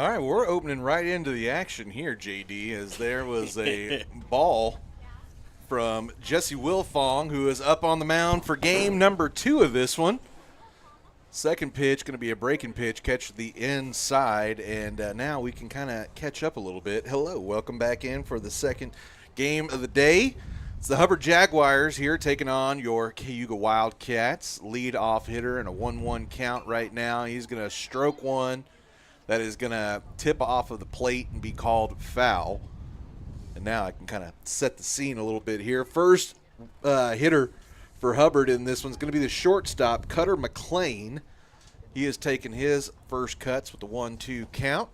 All right, we're opening right into the action here, JD, as there was a ball from Jesse Wilfong, who is up on the mound for game number 2 of this one. Second pitch going to be a breaking pitch, catch the inside, and now we can kind of catch up a little bit. Hello, welcome back in for the second game of the day. It's the Hubbard Jaguars here taking on your Cayuga Wildcats. Lead off hitter in a 1-1 count right now. He's going to stroke one that is going to tip off of the plate and be called foul. And now I can kind of set the scene a little bit here. First hitter for Hubbard in this one's going to be the shortstop, Cutter McLean. He has taken his first cuts with the 1-2 count.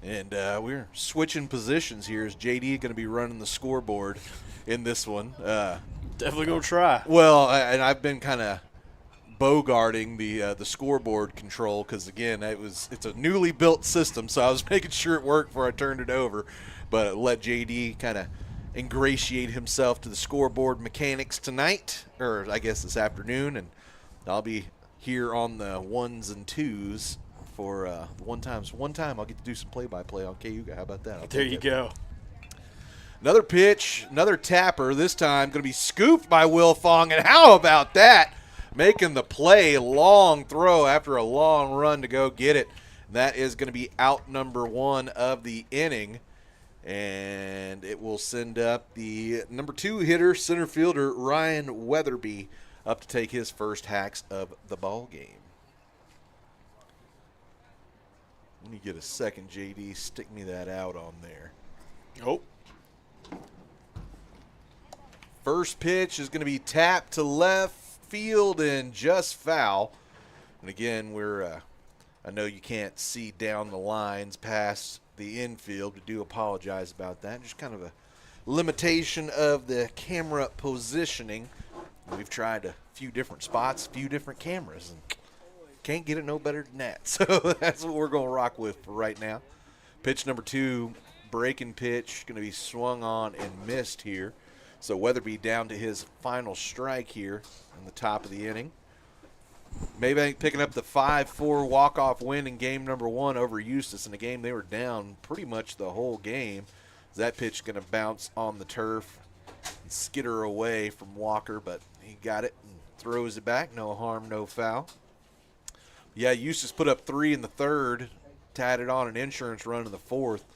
And we're switching positions here as JD going to be running the scoreboard in this one. Definitely going to try. Well, and I've been kind of bogarting the scoreboard control because, again, it's a newly built system, so I was making sure it worked before I turned it over. But let JD kind of ingratiate himself to the scoreboard mechanics tonight, or I guess this afternoon, and I'll be here on the 1s and 2s for one time I'll get to do some play-by-play on Cayuga. How about that? There you go. Another pitch, another tapper, this time going to be scooped by Wilfong, and how about that? Making the play, long throw after a long run to go get it. That is going to be out number 1 of the inning. And it will send up the number 2 hitter, center fielder Ryan Weatherby, up to take his first hacks of the ball game. Let me get a second, JD. Stick me that out on there. Oh. First pitch is going to be tapped to left field and just foul. And again, I know you can't see down the lines past the infield. We do apologize about that. Just kind of a limitation of the camera positioning. We've tried a few different spots, a few different cameras, and can't get it no better than that. So that's what we're going to rock with for right now. Pitch number 2, breaking pitch, going to be swung on and missed here. So Weatherby down to his final strike here in the top of the inning. Maybank picking up the 5-4 walk-off win in game number 1 over Eustis in a game they were down pretty much the whole game. That pitch going to bounce on the turf and skitter away from Walker, but he got it and throws it back. No harm, no foul. Yeah, Eustis put up 3 in the third, tied it on an insurance run in the fourth,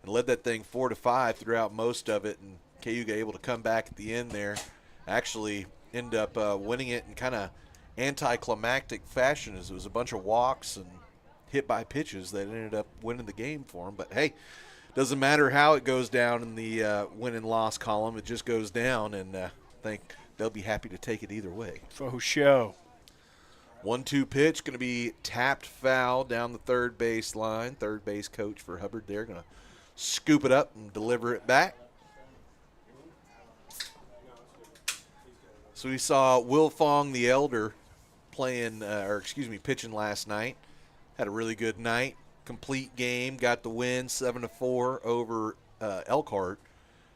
and led that thing 4-5 throughout most of it, and Cayuga able to come back at the end there. Actually end up winning it in kind of anticlimactic fashion, as it was a bunch of walks and hit by pitches that ended up winning the game for them. But hey, doesn't matter how it goes down in the win and loss column, it just goes down, and I think they'll be happy to take it either way. For show. 1-2 pitch going to be tapped foul down the third base line. Third base coach for Hubbard there going to scoop it up and deliver it back. So we saw Wilfong the elder pitching last night. Had a really good night, complete game, got the win 7-4 over Elkhart.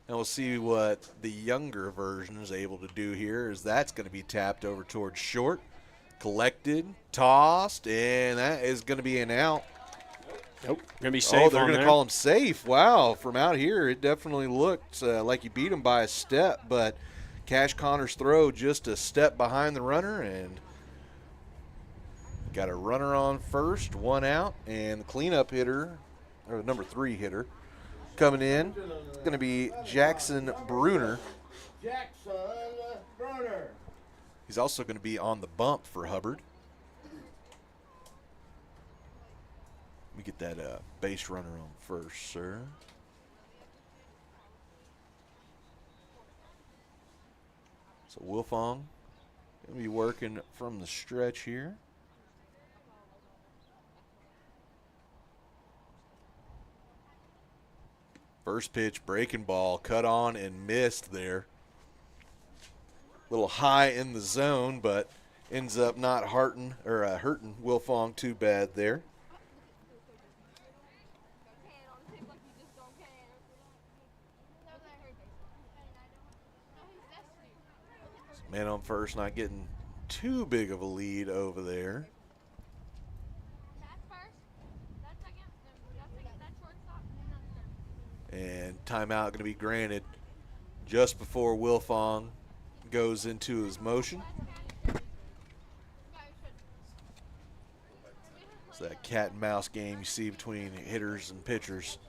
And we'll see what the younger version is able to do here, as that's going to be tapped over towards short, collected, tossed, and that is going to be an out. Nope, going to be safe. Oh, they're going to call him safe. Wow, from out here, it definitely looked like you beat him by a step, but Cash Connor's throw just a step behind the runner, and got a runner on first, 1 out, and the cleanup hitter, or the number 3 hitter, coming in. It's going to be Jackson Bruner. He's also going to be on the bump for Hubbard. Let me get that base runner on first, sir. So Wilfong going to be working from the stretch here. First pitch, breaking ball, cut on and missed there. A little high in the zone, but ends up not hurting Wilfong too bad there. Man on first, not getting too big of a lead over there. timeout going to be granted just before Wilfong goes into his motion. It's that cat and mouse game you see between hitters and pitchers,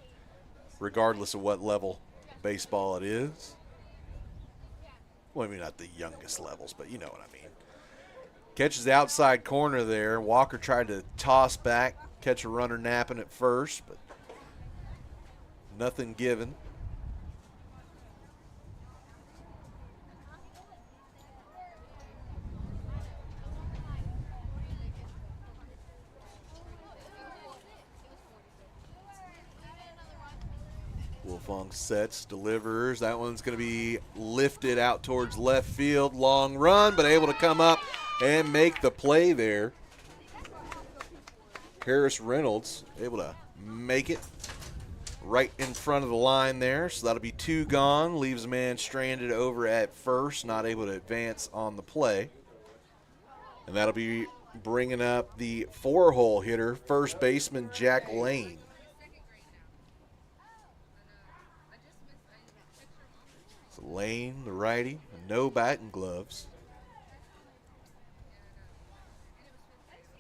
regardless of what level baseball it is. Well, I mean, not the youngest levels, but you know what I mean. Catches the outside corner there. Walker tried to toss back, catch a runner napping at first, but nothing given. Wilfong sets, delivers. That one's going to be lifted out towards left field. Long run, but able to come up and make the play there. Harris Reynolds able to make it right in front of the line there. So that'll be 2 gone. Leaves a man stranded over at first, not able to advance on the play. And that'll be bringing up the 4-hole hitter, first baseman Jack Lane. So Lane, the righty, no batting gloves.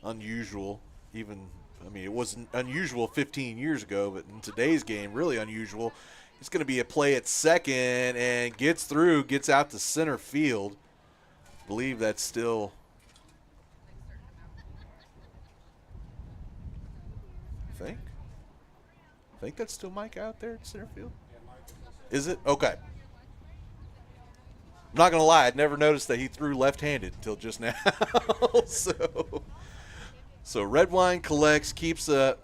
Unusual, even, I mean, it wasn't unusual 15 years ago, but in today's game, really unusual. It's going to be a play at second and gets through, gets out to center field. I believe that's still, I think that's still Mike out there at center field. Is it? Okay. I'm not going to lie, I'd never noticed that he threw left-handed until just now. So Redwine collects, keeps a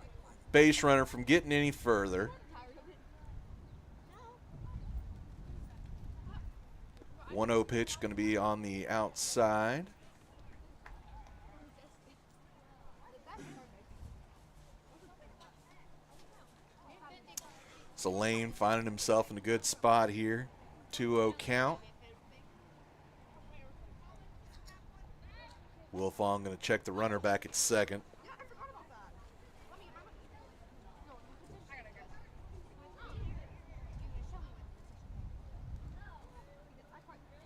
base runner from getting any further. 1-0 pitch going to be on the outside. So Lane finding himself in a good spot here. 2-0 count. Wilfong going to check the runner back at second.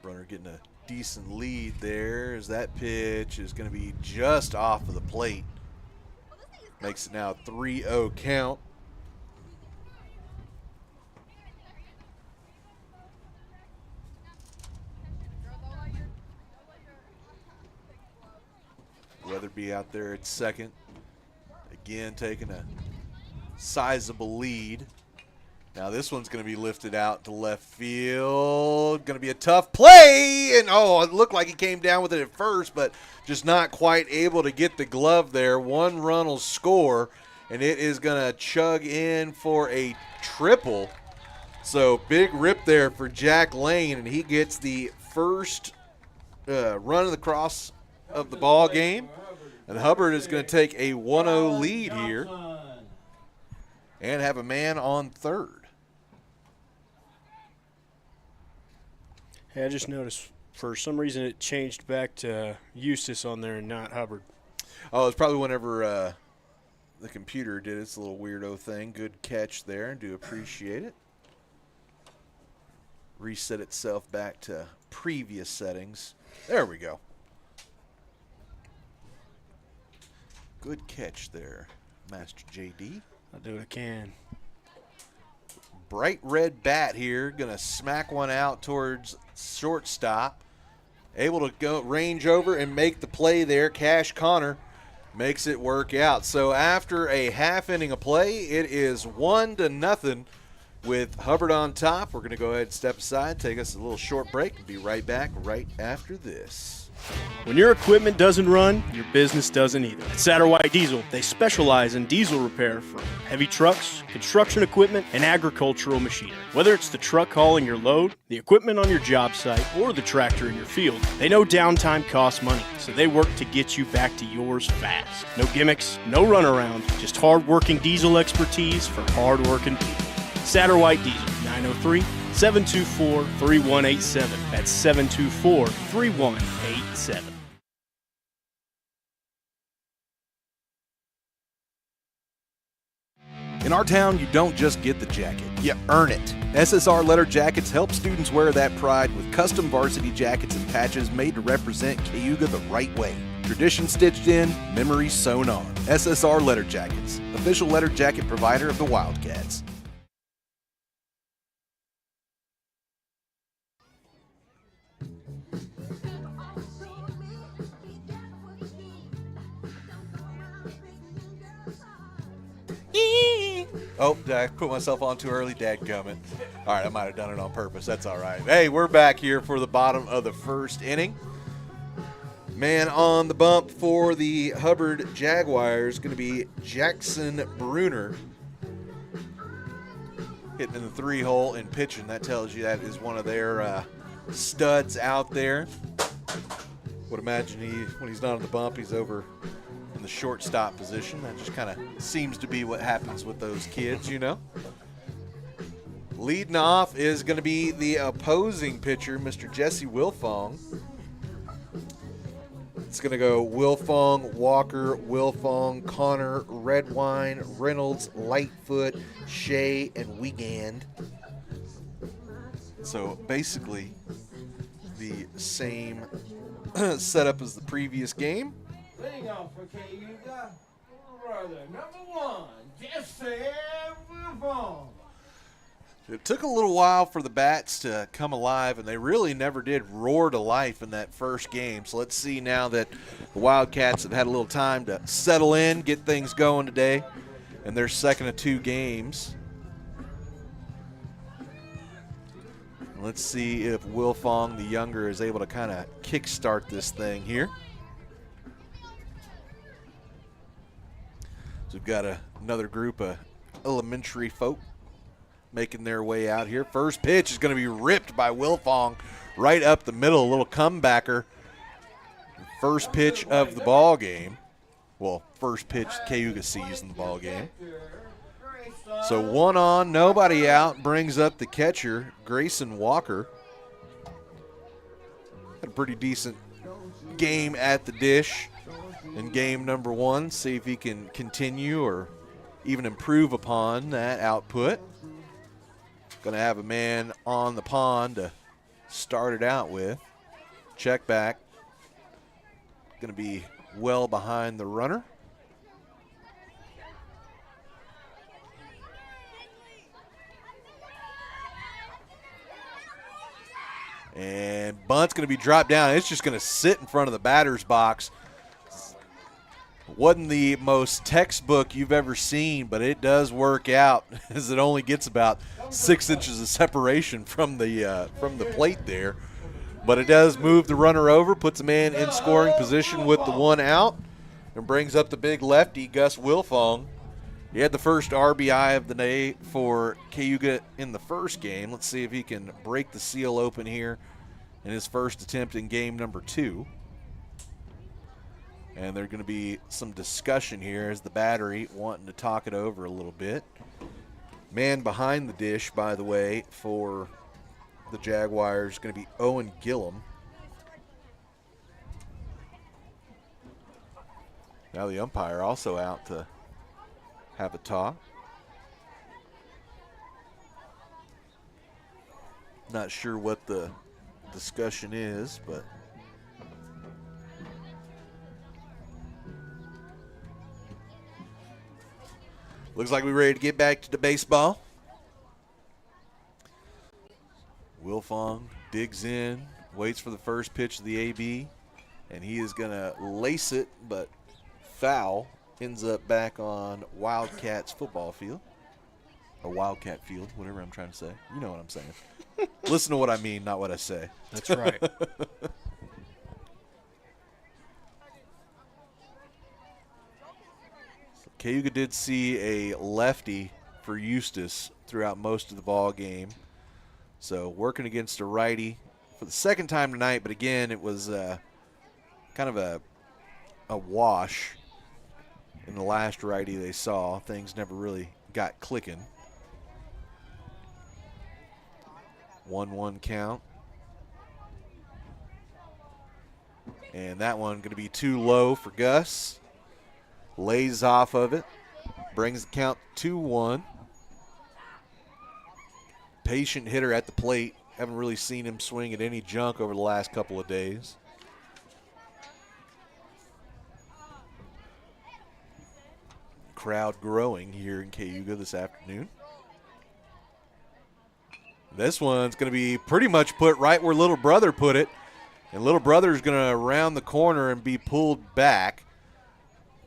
Runner getting a decent lead there as that pitch is going to be just off of the plate. Makes it now a 3-0 count. Weatherby out there at second. Again, taking a sizable lead. Now this one's going to be lifted out to left field. Going to be a tough play. And, oh, it looked like he came down with it at first, but just not quite able to get the glove there. 1 run will score, and it is going to chug in for a triple. So big rip there for Jack Lane, and he gets the first run of the cross of the ball game. And Hubbard is going to take a 1-0 lead here and have a man on third. Hey, I just noticed for some reason it changed back to Eustace on there and not Hubbard. Oh, it's probably whenever the computer did its little weirdo thing. Good catch there. Do appreciate it. Reset itself back to previous settings. There we go. Good catch there, Master JD. I'll do what I can. Bright red bat here, gonna smack one out towards shortstop. Able to go range over and make the play there. Cash Connor makes it work out. So after a half inning of play, it is 1-0 with Hubbard on top. We're gonna go ahead and step aside, take us a little short break, and be right back right after this. When your equipment doesn't run, your business doesn't either. At Satterwhite Diesel, they specialize in diesel repair for heavy trucks, construction equipment, and agricultural machinery. Whether it's the truck hauling your load, the equipment on your job site, or the tractor in your field, they know downtime costs money, so they work to get you back to yours fast. No gimmicks, no runaround, just hard-working diesel expertise for hard-working people. Satterwhite Diesel, 903-724-3187. That's 724-3187. In our town, you don't just get the jacket, you earn it. SSR Letter Jackets help students wear that pride with custom varsity jackets and patches made to represent Cayuga the right way. Tradition stitched in, memories sewn on. SSR Letter Jackets, official letter jacket provider of the Wildcats. Oh, did I put myself on too early? Dadgummit. All right, I might have done it on purpose. That's all right. Hey, we're back here for the bottom of the first inning. Man on the bump for the Hubbard Jaguars going to be Jackson Bruner. Hitting in the 3-hole and pitching. That tells you that is one of their studs out there. Would imagine when he's not on the bump, he's over in the shortstop position. That just kind of seems to be what happens with those kids, you know. Leading off is going to be the opposing pitcher, Mr. Jesse Wilfong. It's going to go Wilfong, Walker, Wilfong, Connor, Redwine, Reynolds, Lightfoot, Shea, and Wiegand. So basically the same setup as the previous game. Leading off for Cayuga, brother number 1, Jesse Wilfong. It took a little while for the bats to come alive, and they really never did roar to life in that first game. So let's see now that the Wildcats have had a little time to settle in, get things going today in their second of 2 games. Let's see if Wilfong, the younger, is able to kind of kickstart this thing here. So we've got another group of elementary folk making their way out here. First pitch is going to be ripped by Wilfong right up the middle, a little comebacker. First pitch of the ball game. Well, first pitch Cayuga sees in the ball game. So 1 on, nobody out, brings up the catcher, Grayson Walker. Had a pretty decent game at the dish in game number 1. See if he can continue or even improve upon that output. Going to have a man on the pond to start it out with. Check back. Going to be well behind the runner. And bunt's going to be dropped down. It's just going to sit in front of the batter's box. Wasn't the most textbook you've ever seen, but it does work out as it only gets about 6 inches of separation from the plate there. But it does move the runner over, puts a man in scoring position with the 1 out, and brings up the big lefty, Gus Wilfong. He had the first RBI of the day for Cayuga in the first game. Let's see if he can break the seal open here in his first attempt in game number 2. And there's going to be some discussion here as the battery wanting to talk it over a little bit. Man behind the dish, by the way, for the Jaguars is going to be Owen Gillum. Now the umpire also out to have a talk. Not sure what the discussion is, but looks like we're ready to get back to the baseball. Wilfong digs in, waits for the first pitch of the AB, and he is going to lace it, but foul. Ends up back on Wildcats football field. Or Wildcat field, whatever I'm trying to say. You know what I'm saying. Listen to what I mean, not what I say. That's right. Cayuga did see a lefty for Eustis throughout most of the ball game. So working against a righty for the second time tonight, but again, it was kind of a wash in the last righty they saw. Things never really got clicking. 1-1 count. And that one going to be too low for Gus. Lays off of it. brings the count 2-1. Patient hitter at the plate. Haven't really seen him swing at any junk over the last couple of days. Crowd growing here in Cayuga this afternoon. This one's going to be pretty much put right where little brother put it. And little brother's going to round the corner and be pulled back.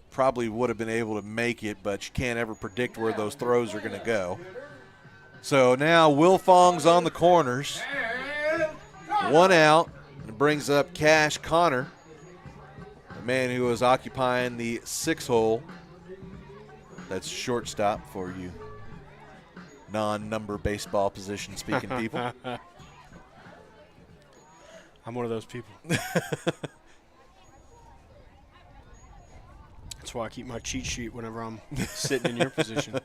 Probably would have been able to make it, but you can't ever predict where those throws are going to go. So now Will Fong's on the corners. 1 out. And brings up Cash Connor, the man who was occupying the 6-hole. That's shortstop for you non-number baseball position speaking people. I'm one of those people. That's why I keep my cheat sheet whenever I'm sitting in your position.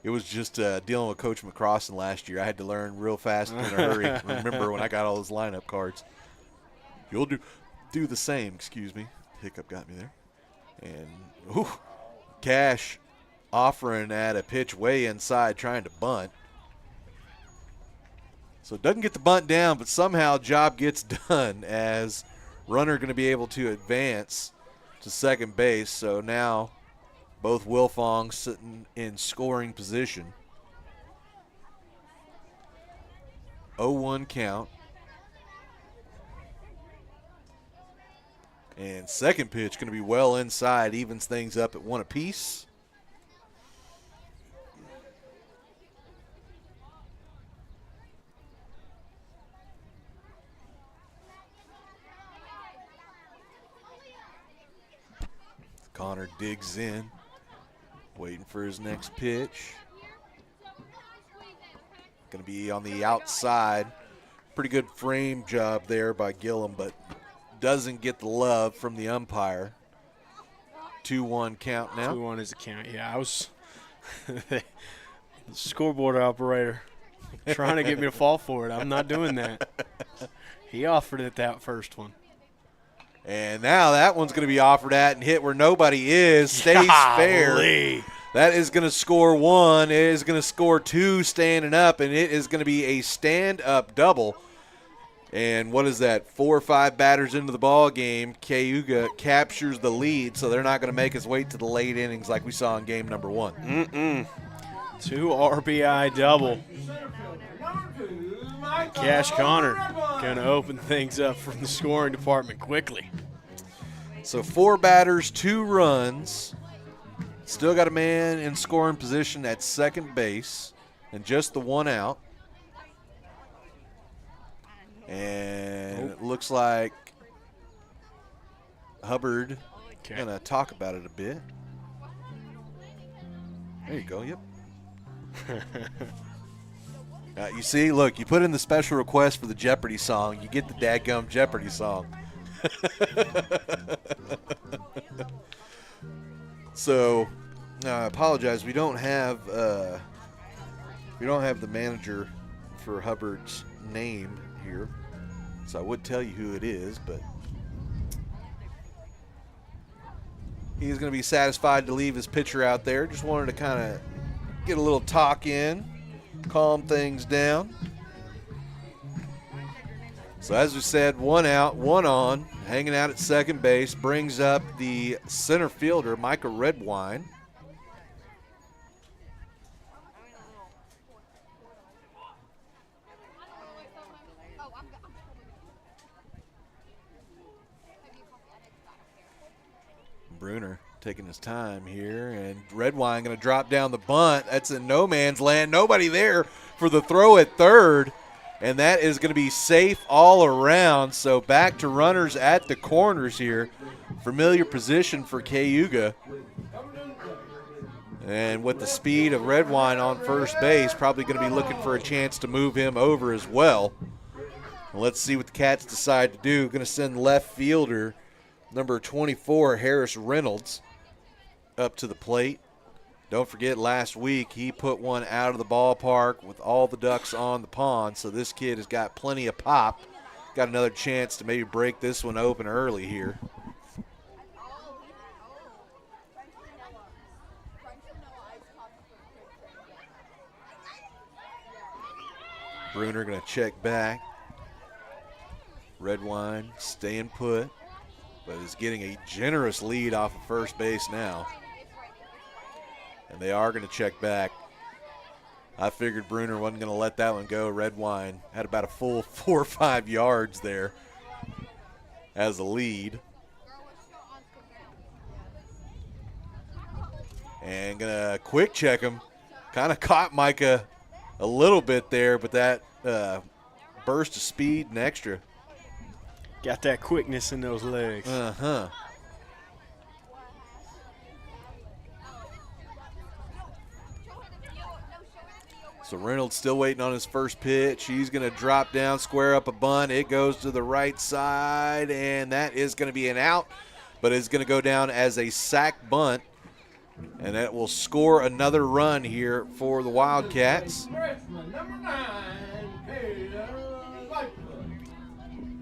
It was just dealing with Coach McCrossin last year. I had to learn real fast in a hurry. Remember when I got all those lineup cards. You'll do the same, excuse me. Hiccup got me there. And Cash offering at a pitch way inside, trying to bunt. So doesn't get the bunt down, but somehow job gets done as runner going to be able to advance to second base. So now both Wilfong sitting in scoring position. 0-1 count. And second pitch going to be well inside, evens things up at 1 apiece. Connor digs in, waiting for his next pitch. Going to be on the outside. Pretty good frame job there by Gillum, but doesn't get the love from the umpire. 2-1 count now. 2-1 is a count. Yeah, I was the scoreboard operator trying to get me to fall for it. I'm not doing that. He offered it that first one. And now that one's going to be offered at and hit where nobody is. Stays fair. That is going to score 1. It is going to score 2 standing up, and it is going to be a stand-up double. And what is that, 4 or 5 batters into the ball game, Cayuga captures the lead, so they're not going to make us wait to the late innings like we saw in game number 1. 2 RBI double. Cash Connor going to open things up from the scoring department quickly. So 4 batters, 2 runs. Still got a man in scoring position at second base and just the 1 out. And it looks like Hubbard going to talk about it a bit. There you go, yep. You see, look, you put in the special request for the Jeopardy song, you get the dadgum Jeopardy song. So, I apologize. We don't have the manager for Hubbard's name here, so I would tell you who it is, but he's going to be satisfied to leave his pitcher out there. Just wanted to kind of get a little talk in, calm things down. So as we said, 1 out, 1 on, hanging out at second base, brings up the center fielder, Micah Redwine. Bruner taking his time here, and Redwine going to drop down the bunt. That's in no man's land. Nobody there for the throw at third, and that is going to be safe all around. So back to runners at the corners here. Familiar position for Cayuga. And with the speed of Redwine on first base, probably going to be looking for a chance to move him over as well. Let's see what the Cats decide to do. Going to send left fielder number 24, Harris Reynolds, up to the plate. Don't forget, last week he put one out of the ballpark with all the ducks on the pond, so this kid has got plenty of pop. Got another chance to maybe break this one open early here. Bruner going to check back. Redwine staying put, but is getting a generous lead off of first base now. And they are going to check back. I figured Bruner wasn't going to let that one go. Redwine had about a full 4 or 5 yards there as a lead. And going to quick check him. Kind of caught Micah a little bit there, but that burst of speed and extra. Got that quickness in those legs. Uh-huh. So Reynolds still waiting on his first pitch. He's going to drop down, square up a bunt. It goes to the right side, and that is going to be an out, but it's going to go down as a sac bunt, and that will score another run here for the Wildcats. Freshman, number 9, Cayuga Wildcats.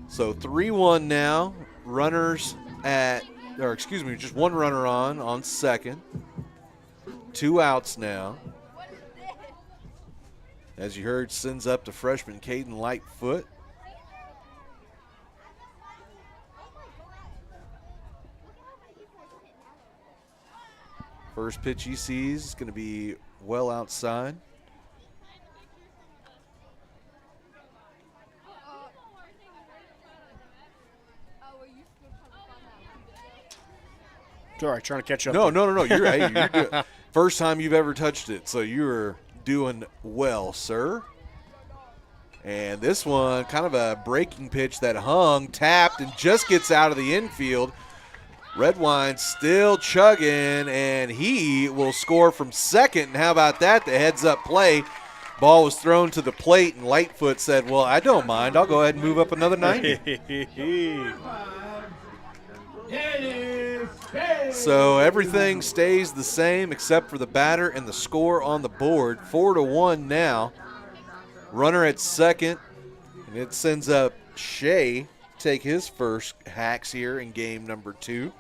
So 3-1 now. Runners just one runner on second. 2 outs now. As you heard, sends up to freshman Caden Lightfoot. First pitch he sees is going to be well outside. It's all right, trying to catch up. No. You're right. You're doing, first time you've ever touched it, so you're doing well, sir. And this one, kind of a breaking pitch that hung, tapped, and just gets out of the infield. Redwine still chugging, and he will score from second. And how about that? The heads-up play. Ball was thrown to the plate, and Lightfoot said, well, I don't mind. I'll go ahead and move up another 90. So everything stays the same except for the batter and the score on the board. 4-1 now. Runner at second, and it sends up Shea take his first hacks here in game number 2.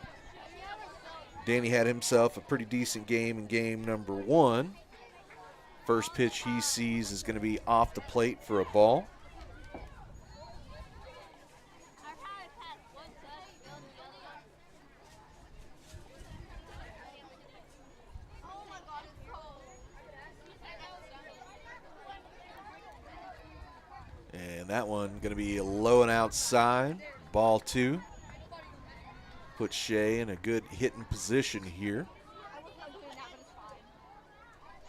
Danny had himself a pretty decent game in game number 1. First pitch he sees is going to be off the plate for a ball. And that one going to be low and outside. Ball 2. Put Shea in a good hitting position here.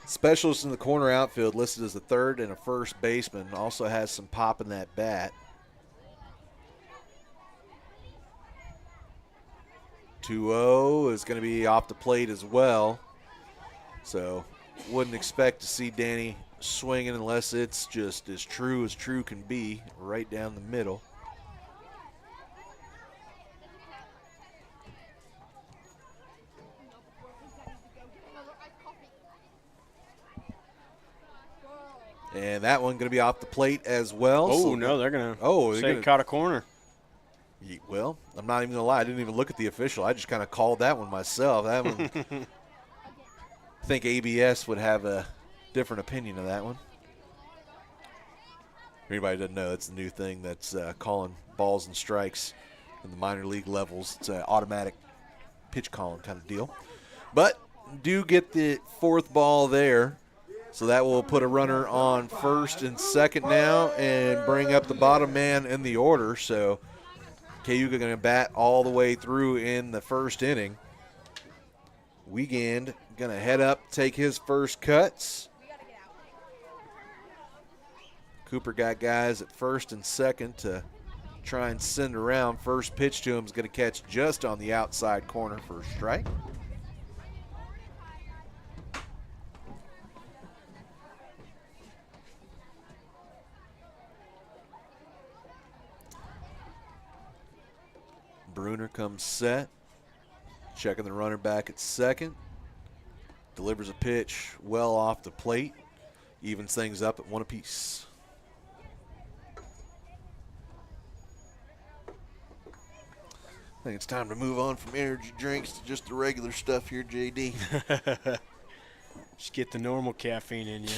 Specialist in the corner outfield, listed as a third and a first baseman. Also has some pop in that bat. 2-0 is going to be off the plate as well. So wouldn't expect to see Danny swinging unless it's just as true can be, right down the middle. And that one going to be off the plate as well. Oh, so no, they're going to say it caught a corner. Well, I'm not even going to lie. I didn't even look at the official. I just kind of called that one myself. That one, I think ABS would have a different opinion of that one. If anybody doesn't know, that's the new thing that's calling balls and strikes in the minor league levels. It's an automatic pitch calling kind of deal. But do get the fourth ball there. So that will put a runner on first and second now and bring up the bottom man in the order. So Cayuga going to bat all the way through in the first inning. Wiegand going to head up, take his first cuts. Cooper got guys at first and second to try and send around. First pitch to him is going to catch just on the outside corner for a strike. Bruner comes set, checking the runner back at second. Delivers a pitch well off the plate, evens things up at 1 apiece. I think it's time to move on from energy drinks to just the regular stuff here, JD. Just get the normal caffeine in you.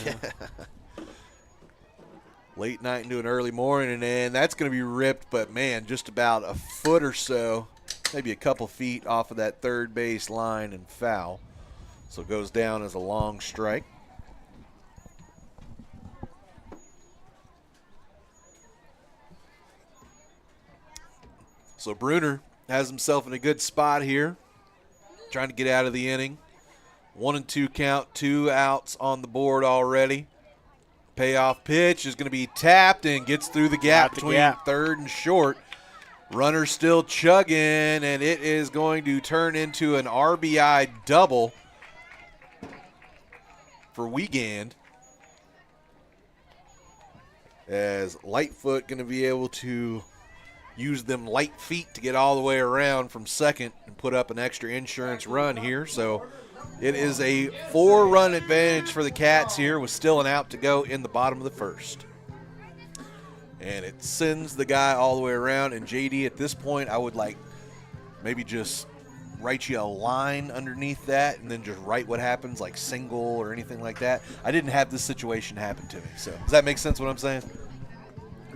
late night into an early morning, and that's going to be ripped, but, man, just about a foot or so, maybe a couple feet off of that third base line and foul. So it goes down as a long strike. So Bruner has himself in a good spot here, trying to get out of the inning. 1-2 count, 2 outs on the board already. Payoff pitch is going to be tapped and gets through the gap between third and short. Runner still chugging, and it is going to turn into an RBI double for Wiegand, as Lightfoot going to be able to use them light feet to get all the way around from second and put up an extra insurance run here. So it is a 4-run advantage for the Cats here with still an out to go in the bottom of the first. And it sends the guy all the way around. And, JD, at this point, I would like maybe just write you a line underneath that and then just write what happens, like single or anything like that. I didn't have this situation happen to me. So does that make sense what I'm saying?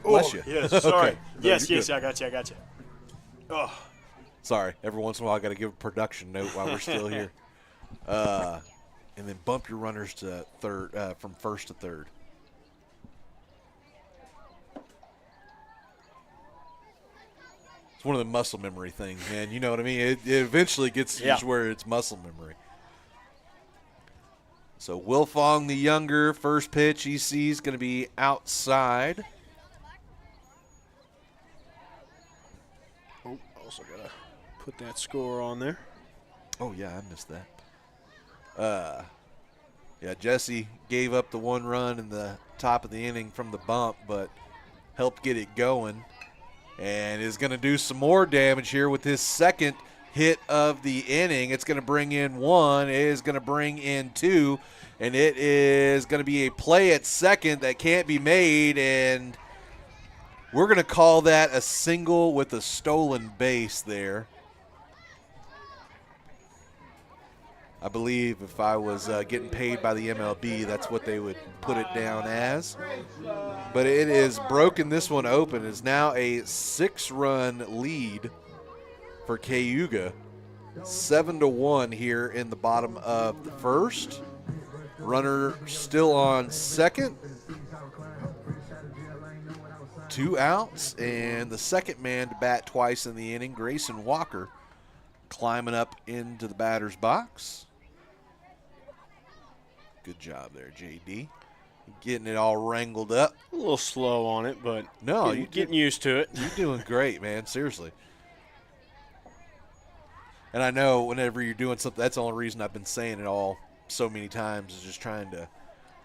Bless you. Yes, sorry. Okay. Yes, I got you. Oh. Sorry. Every once in a while I got to give a production note while we're still here. And then bump your runners to third, from first to third. It's one of the muscle memory things, man. You know what I mean? It eventually gets to where it's muscle memory. So Wilfong the younger, first pitch he sees going to be outside. Oh, also got to put that score on there. Oh, yeah, I missed that. Yeah, Jesse gave up the 1 run in the top of the inning from the bump, but helped get it going and is going to do some more damage here with his second hit of the inning. It's going to bring in 1. It is going to bring in 2, and it is going to be a play at second that can't be made, and we're going to call that a single with a stolen base there. I believe if I was getting paid by the MLB, that's what they would put it down as. But it is broken this one open. It's now a 6-run lead for Cayuga. 7-1 here in the bottom of the first. Runner still on second. 2 outs, and the second man to bat twice in the inning, Grayson Walker, climbing up into the batter's box. Good job there, JD. Getting it all wrangled up. A little slow on it, but no, you're getting used to it. You're doing great, man. Seriously. And I know whenever you're doing something, that's the only reason I've been saying it all so many times is just trying to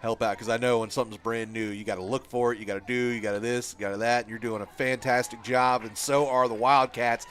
help out. Because I know when something's brand new, you got to look for it, you got to do, you got to this, you got to that. And you're doing a fantastic job, and so are the Wildcats.